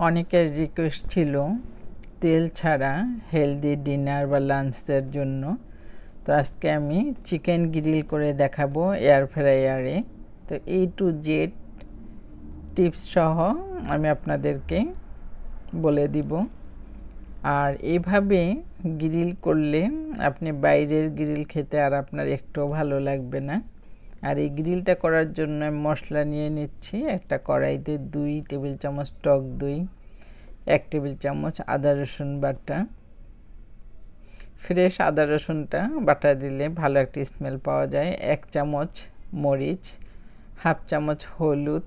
অনেকের রিকোয়েস্ট ছিল তেল ছাড়া হেলদি ডিনার বা লাঞ্চের জন্য। তো আজকে আমি চিকেন গ্রিল করে দেখাবো এয়ার ফ্রায়ারে। তো A to Z টিপস সহ আমি আপনাদেরকে বলে দিব। আর এইভাবে গ্রিল করলে আপনি বাইরের গ্রিল খেতে আর আপনার একটুও ভালো লাগবে না। আর এই গ্রিলটা করার জন্য আমি মশলা নিয়ে নিচ্ছি। একটা কড়াইতে 2 টেবিল চামচ টক দই, 1 টেবিল চামচ আদা রসুন বাটা। ফ্রেশ আদা রসুনটা বাটা দিলে ভালো একটা স্মেল পাওয়া যায়। 1 চামচ মরিচ, হাফ চামচ হলুদ,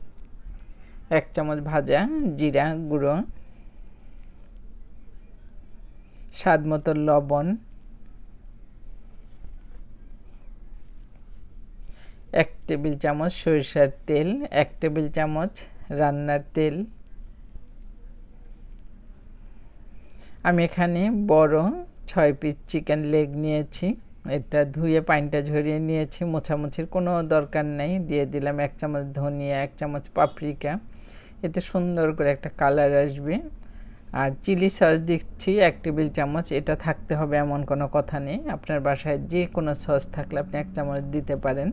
1 চামচ ভাজা জিরা গুঁড়ো, স্বাদ মতো লবণ, 1 টেবিল চামচ সরিষার তেল, 1 টেবিল চামচ রান্নার তেল। আমি এখানে বড় 6 পিস চিকেন লেগ নিয়েছি। এটা ধুয়ে পানিটা ঝরিয়ে নিয়েছি, মোছামুছির কোনো দরকার নেই। দিয়ে দিলাম 1 চামচ ধনিয়া, 1 চামচ পাপরিকা, এতে সুন্দর করে একটা কালার আসবে। আর চিলি সস দিচ্ছি 1 টেবিল চামচ। এটা থাকতে হবে এমন কোনো কথা নেই, আপনার বাসায় যে কোনো সস থাকলে আপনি 1 চামচ দিতে পারেন,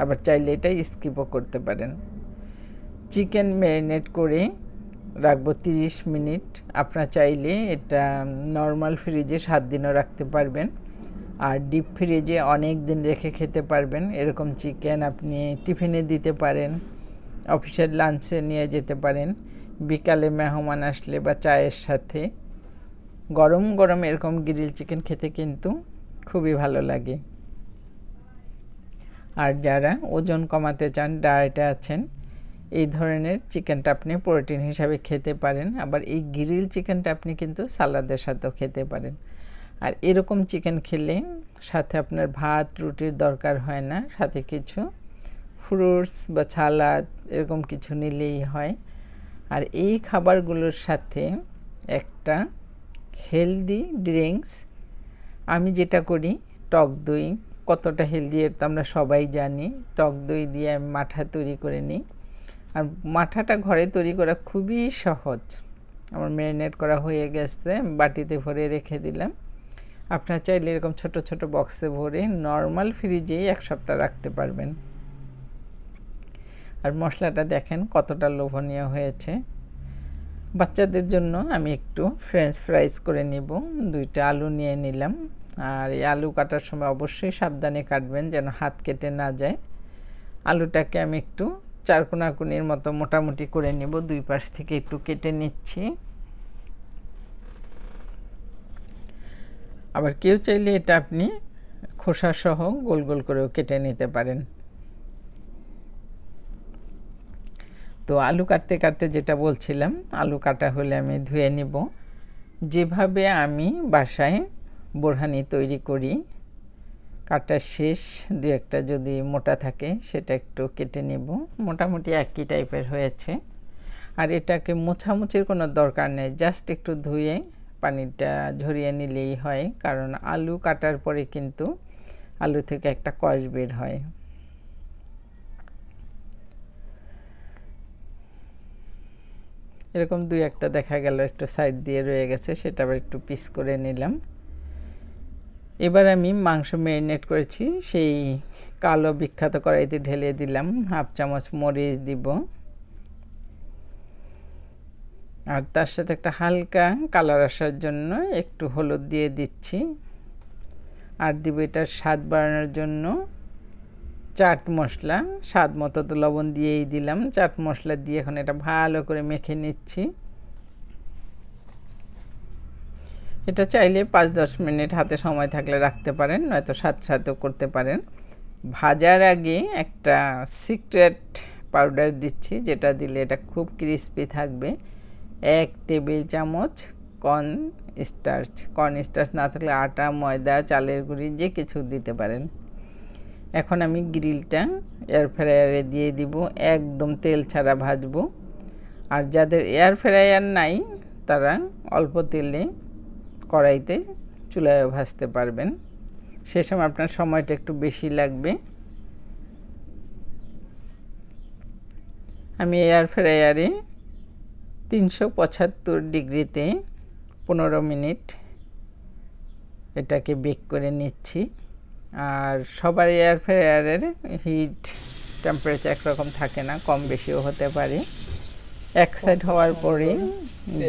আবার চাইলে এটা স্কিপও করতে পারেন। চিকেন ম্যারিনেট করে রাখবো 30 মিনিট। আপনারা চাইলে এটা নর্মাল ফ্রিজে 7 দিনও রাখতে পারবেন, আর ডিপ ফ্রিজে অনেক দিন রেখে খেতে পারবেন। এরকম চিকেন আপনি টিফিনে দিতে পারেন, অফিসের লাঞ্চে নিয়ে যেতে পারেন, বিকালে মেহমান আসলে বা চায়ের সাথে গরম গরম এরকম গ্রিল চিকেন খেতে কিন্তু খুবই ভালো লাগে। আর যারা ওজন কমাতে চান, ডায়েটে আছেন, এই ধরনের চিকেনটা আপনি প্রোটিন হিসাবে খেতে পারেন। আবার এই গ্রিল চিকেনটা আপনি কিন্তু সালাদের সাথেও খেতে পারেন। আর এরকম চিকেন খেলে সাথে আপনার ভাত রুটির দরকার হয় না, সাথে কিছু ফ্রুটস বা সালাদ এরকম কিছু নিলেই হয়। আর এই খাবারগুলোর সাথে একটা হেলদি ড্রিঙ্কস আমি যেটা করি, টক দই কতটা হেলদি এর তো আমরা সবাই জানি। টক দই দিয়ে আমি মাঠা তৈরি করে নিই। আর মাঠাটা ঘরে তৈরি করা খুবই সহজ। আমার ম্যারিনেট করা হয়ে গেছে, বাটিতে ভরে রেখে দিলাম। আপনারা চাইলে এরকম ছোট ছোট বক্সে ভরে নর্মাল ফ্রিজেই 1 সপ্তাহ রাখতে পারবেন। আর মশলাটা দেখেন কতটা লোভনীয় হয়েছে। বাচ্চাদের জন্য আমি একটু ফ্রেঞ্চ ফ্রাইজ করে নিব। 2টা আলু নিয়ে নিলাম। আর এই আলু কাটার সময় অবশ্যই সাবধানে কাটবেন যেন হাত কেটে না যায়। আলুটাকে আমি একটু চারকোনাকুনির মতো মোটামুটি করে নেব, 2 পাশ থেকে একটু কেটে নিচ্ছি। আবার কেউ চাইলে এটা আপনি খোসা সহ গোল গোল করেও কেটে নিতে পারেন। তো আলু কাটতে কাটতে যেটা বলছিলাম, আলু কাটা হলে আমি ধুয়ে নিব। যেভাবে আমি বাসায় বোরহানি তৈরি করি, কাটা শেষ 2-1টা যদি মোটা থাকে সেটা একটু কেটে নেব। মোটামুটি একই টাইপের হয়েছে। আর এটাকে মোছামুছির কোনো দরকার নেই, জাস্ট একটু ধুয়ে পানিটা ঝরিয়ে নিলেই হয়, কারণ আলু কাটার পরে কিন্তু আলু থেকে একটা কষ বের হয়। এরকম 2-1টা দেখা গেল একটু সাইড দিয়ে রয়ে গেছে, সেটা আবার একটু পিস করে নিলাম। এবার আমি মাংস ম্যারিনেট করেছি সেই কালো বিখ্যাত কড়াইতে ঢেলে দিলাম। 1/2 চামচ মরিচ দিব, আর তার সাথে একটা হালকা কালার আসার জন্য একটু হলুদ দিয়ে দিচ্ছি। আর দিব এটার স্বাদ বাড়ানোর জন্য চাট মশলা। স্বাদ মতো তো লবণ দিয়েই দিলাম। চাট মশলা দিয়ে এখন এটা ভালো করে মেখে নিচ্ছি। এটা চাইলে 5-10 মিনিট হাতে সময় থাকলে রাখতে পারেন, নয়তো সাথেও করতে পারেন। ভাজার আগে একটা সিক্রেট পাউডার দিচ্ছি, যেটা দিলে এটা খুব ক্রিস্পি থাকবে। 1 টেবিল চামচ কর্ন স্টার্চ না থাকলে আটা, ময়দা, চালের গুঁড়ি যে কিছু দিতে পারেন। এখন আমি গ্রিলটা এয়ার ফ্রায়ারে দিয়ে দিব, একদম তেল ছাড়া ভাজবো। আর যাদের এয়ার ফ্রায়ার নাই তারা অল্প তেলে কড়াইতে চুলায় ভাজতে পারবেন, সে সময় আপনার সময়টা একটু বেশি লাগবে। আমি এয়ার ফ্রায়ারে 375 ডিগ্রিতে 15 মিনিট এটাকে বেক করে নিচ্ছি। আর সবার এয়ার ফ্রায়ারের হিট টেম্পারেচার একরকম থাকে না, কম বেশিও হতে পারে। এক সাইড হওয়ার পরে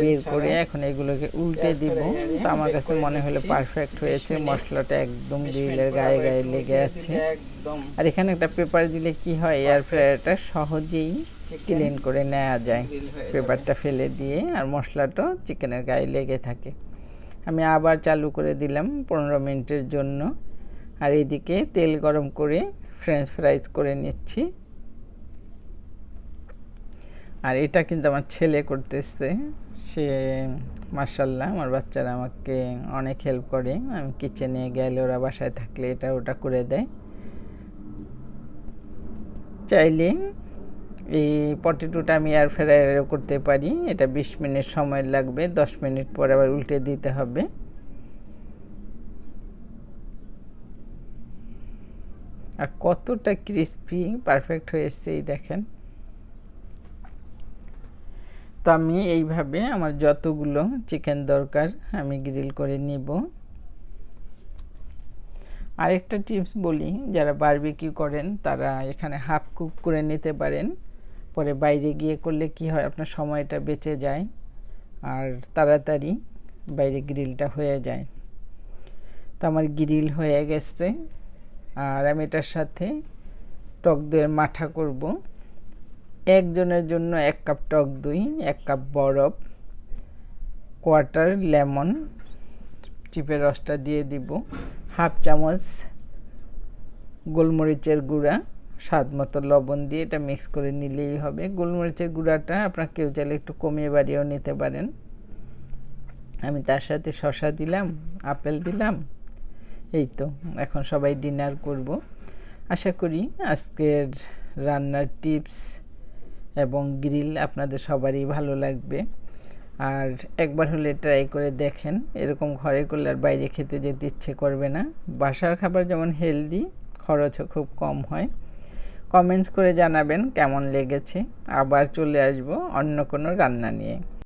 বের করে এখন এগুলোকে উল্টে দিব। তো আমার কাছে মনে হলো পারফেক্ট হয়েছে, মশলাটা একদম গ্রিলের গায়ে গায়ে লেগে আছে। আর এখানে একটা পেপার দিলে কি হয়, এয়ার ফ্রায়ারটা সহজেই ক্লিন করে নেওয়া যায়। পেপারটা ফেলে দিয়ে আর মশলাটা চিকেনের গায়ে লেগে থাকে। আমি আবার চালু করে দিলাম 15 মিনিটের জন্য। আর এদিকে তেল গরম করে ফ্রেঞ্চ ফ্রাইজ করে নিচ্ছি। আর এটা কিন্তু আমার ছেলে করতেছে, সে মাশাআল্লাহ আমার বাচ্চারা আমাকে অনেক হেল্প করে। আমি কিচেনে গেলে ওরা বাসায় থাকলে এটা ওটা করে দেয়। চাইলে এই পটেটোটা আমি এয়ার ফ্রায়ারেও করতে পারি। এটা 20 মিনিট সময় লাগবে, 10 মিনিট পর আবার উল্টে দিতে হবে। আর কতটা ক্রিস্পি পারফেক্ট হয়েছে এই দেখেন। তো আমি এইভাবে আমার যতগুলো চিকেন দরকার আমি গ্রিল করে নিব। আরেকটা টিপস বলি, যারা বারবিকিউ করেন তারা এখানে হাফ কুক করে নিতে পারেন। পরে বাইরে গিয়ে করলে কি হয়, আপনার সময়টা বেঁচে যায় আর তাড়াতাড়ি বাইরে গ্রিলটা হয়ে যায়। তো আমার গ্রিল হয়ে গেছে। আর আমি এটার সাথে টক দইয়ের মাঠা করব। একজনের জন্য 1 কাপ টক দই, 1 কাপ বরফ, কোয়ার্টার লেমন চিপের রসটা দিয়ে দিব, হাফ চামচ গোলমরিচের গুঁড়া, স্বাদ মতো লবণ দিয়ে এটা মিক্স করে নিলেই হবে। গোলমরিচের গুঁড়াটা আপনারা কেউ চাইলে একটু কমিয়ে বাড়িয়েও নিতে পারেন। আমি তার সাথে শসা দিলাম, আপেল দিলাম। এই তো এখন সবাই ডিনার করব। আশা করি আজকের রান্নার টিপস এবং গ্রিল আপনাদের সবারই ভালো লাগবে। আর একবার হলে ট্রাই করে দেখেন, এরকম ঘরে করলে আর বাইরে খেতে যেতে ইচ্ছে করবে না। বাসার খাবার যেমন হেলদি, খরচও খুব কম হয়। কমেন্টস করে জানাবেন কেমন লেগেছে। আবার চলে আসব অন্য কোনো রান্না নিয়ে।